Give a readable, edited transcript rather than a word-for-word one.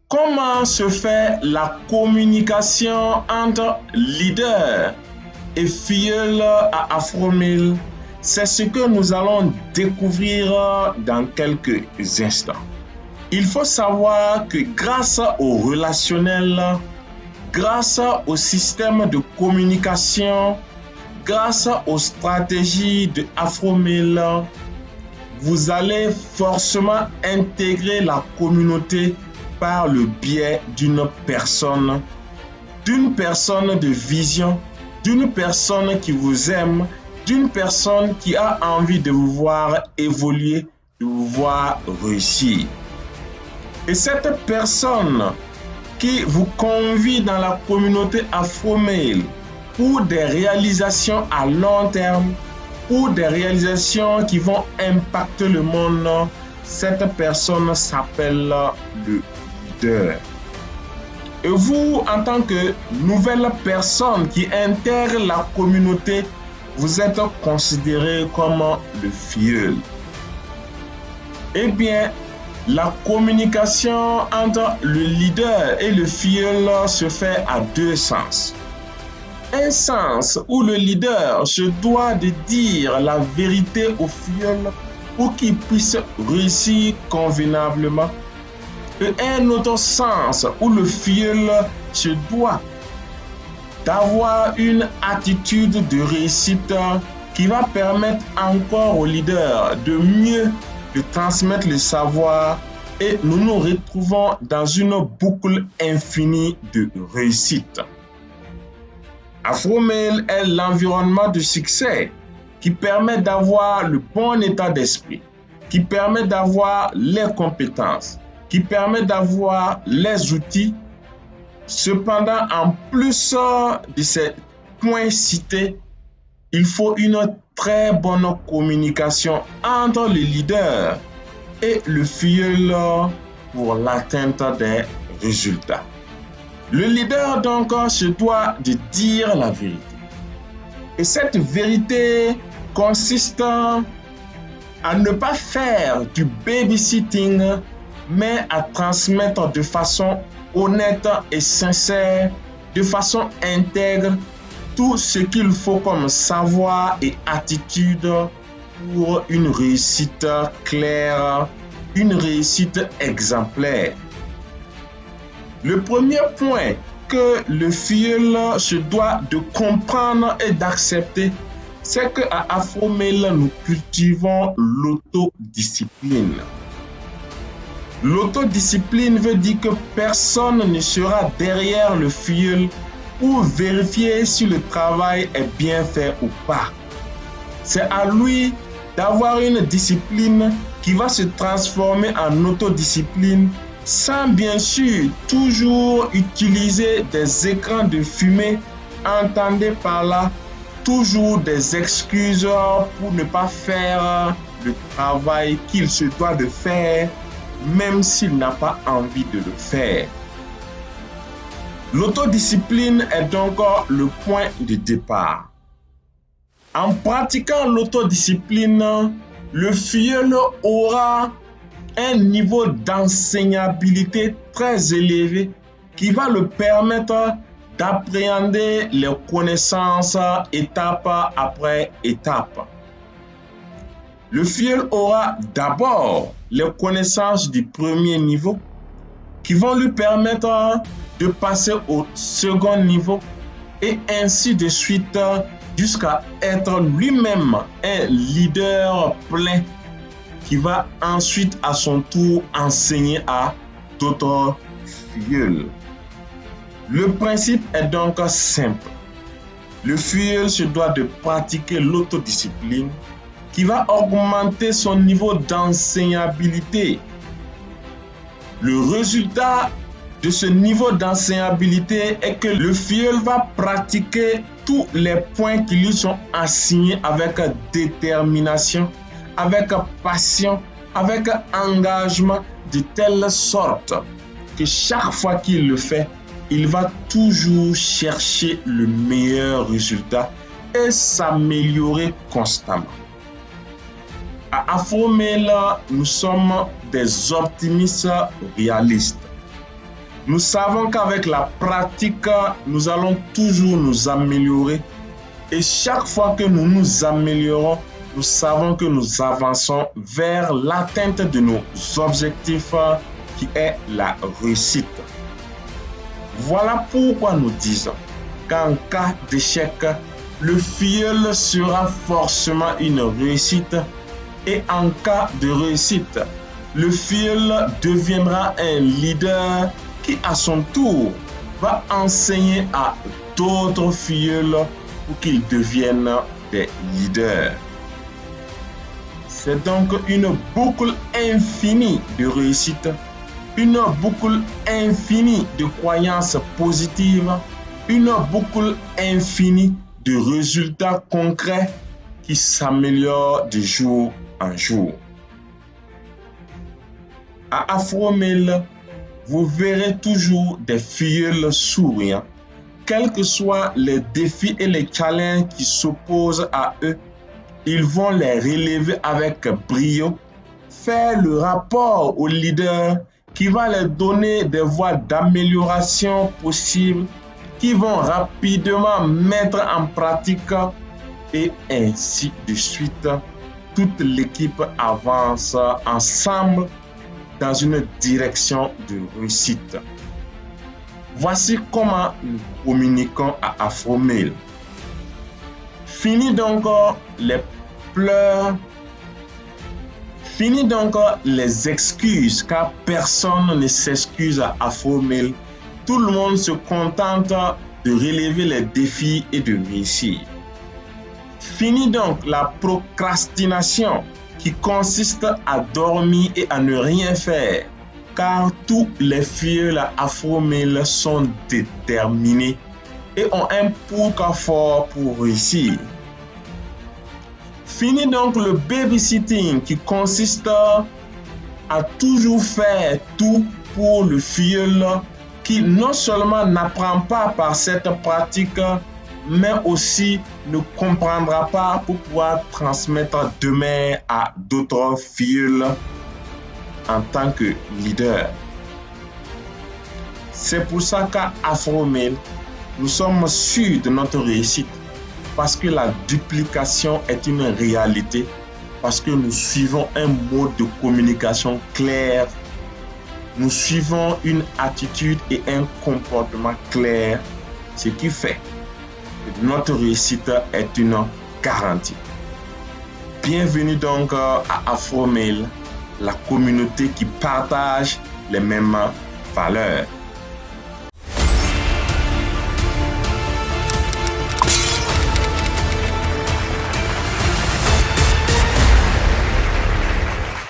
Comment se fait la communication entre leader et filleul à Afromil? C'est ce que nous allons découvrir dans quelques instants. Il faut savoir que grâce au relationnel, grâce au système de communication, grâce aux stratégies de Afromil, vous allez forcément intégrer la communauté par le biais d'une personne de vision, d'une personne qui vous aime, d'une personne qui a envie de vous voir évoluer, de vous voir réussir. Et cette personne qui vous convie dans la communauté Afromil pour des réalisations à long terme, pour des réalisations qui vont impacter le monde, cette personne s'appelle le leader. Et vous, en tant que nouvelle personne qui intègre la communauté, vous êtes considéré comme le filleul. Eh bien, la communication entre le leader et le filleul se fait à deux sens. Un sens où le leader se doit de dire la vérité au filleul pour qu'il puisse réussir convenablement. Et un autre sens où le filleul se doit d'avoir une attitude de réussite qui va permettre encore au leader de mieux de transmettre le savoir, et nous nous retrouvons dans une boucle infinie de réussite. Afromil est l'environnement de succès qui permet d'avoir le bon état d'esprit, qui permet d'avoir les compétences, qui permet d'avoir les outils. Cependant, en plus de ces points cités, il faut une très bonne communication entre le leader et le filleul pour l'atteinte des résultats. Le leader donc se doit de dire la vérité. Et cette vérité consiste à ne pas faire du babysitting, mais à transmettre de façon honnête et sincère, de façon intègre, tout ce qu'il faut comme savoir et attitude pour une réussite claire, une réussite exemplaire. Le premier point que le filleul se doit de comprendre et d'accepter, c'est qu'à Afromil, nous cultivons l'autodiscipline. L'autodiscipline veut dire que personne ne sera derrière le filleul pour vérifier si le travail est bien fait ou pas. C'est à lui d'avoir une discipline qui va se transformer en autodiscipline, sans bien sûr toujours utiliser des écrans de fumée. Entendez par là toujours des excuses pour ne pas faire le travail qu'il se doit de faire, même s'il n'a pas envie de le faire. L'autodiscipline est donc le point de départ. En pratiquant l'autodiscipline, le filleul aura un niveau d'enseignabilité très élevé qui va le permettre d'appréhender les connaissances étape après étape. Le filleul aura d'abord les connaissances du premier niveau qui vont lui permettre de passer au second niveau et ainsi de suite jusqu'à être lui-même un leader plein qui va ensuite à son tour enseigner à d'autres filleuls. Le principe est donc simple. Le filleul se doit de pratiquer l'autodiscipline qui va augmenter son niveau d'enseignabilité. Le résultat de ce niveau d'enseignabilité est que le filleul va pratiquer tous les points qui lui sont assignés avec détermination, avec passion, avec engagement, de telle sorte que chaque fois qu'il le fait, il va toujours chercher le meilleur résultat et s'améliorer constamment. À Afromil, nous sommes des optimistes réalistes. Nous savons qu'avec la pratique, nous allons toujours nous améliorer. Et chaque fois que nous nous améliorons, nous savons que nous avançons vers l'atteinte de nos objectifs qui est la réussite. Voilà pourquoi nous disons qu'en cas d'échec, le filleul sera forcément une réussite et en cas de réussite, le filleul deviendra un leader qui à son tour va enseigner à d'autres filleuls pour qu'ils deviennent des leaders. C'est donc une boucle infinie de réussite, une boucle infinie de croyances positives, une boucle infinie de résultats concrets qui s'améliorent de jour en jour. À Afromail, vous verrez toujours des filleuls souriants. Quels que soient les défis et les challenges qui s'opposent à eux, ils vont les relever avec brio, faire le rapport au leader qui va leur donner des voies d'amélioration possibles, qui vont rapidement mettre en pratique et ainsi de suite. Toute l'équipe avance ensemble dans une direction de réussite. Voici comment nous communiquons à Afromail. Fini donc les pleurs, fini donc les excuses, car personne ne s'excuse à Afromail. Tout le monde se contente de relever les défis et de réussir. Fini donc la procrastination qui consiste à dormir et à ne rien faire, car tous les filleuls à Afromail sont déterminés et ont un pourquoi fort pour réussir. Fini donc le babysitting qui consiste à toujours faire tout pour le filleul qui non seulement n'apprend pas par cette pratique, mais aussi ne comprendra pas pour pouvoir transmettre demain à d'autres filleuls en tant que leader. C'est pour ça qu'à Afromail, nous sommes sûrs de notre réussite parce que la duplication est une réalité, parce que nous suivons un mode de communication clair, nous suivons une attitude et un comportement clair, ce qui fait que notre réussite est une garantie. Bienvenue donc à Afromail, la communauté qui partage les mêmes valeurs.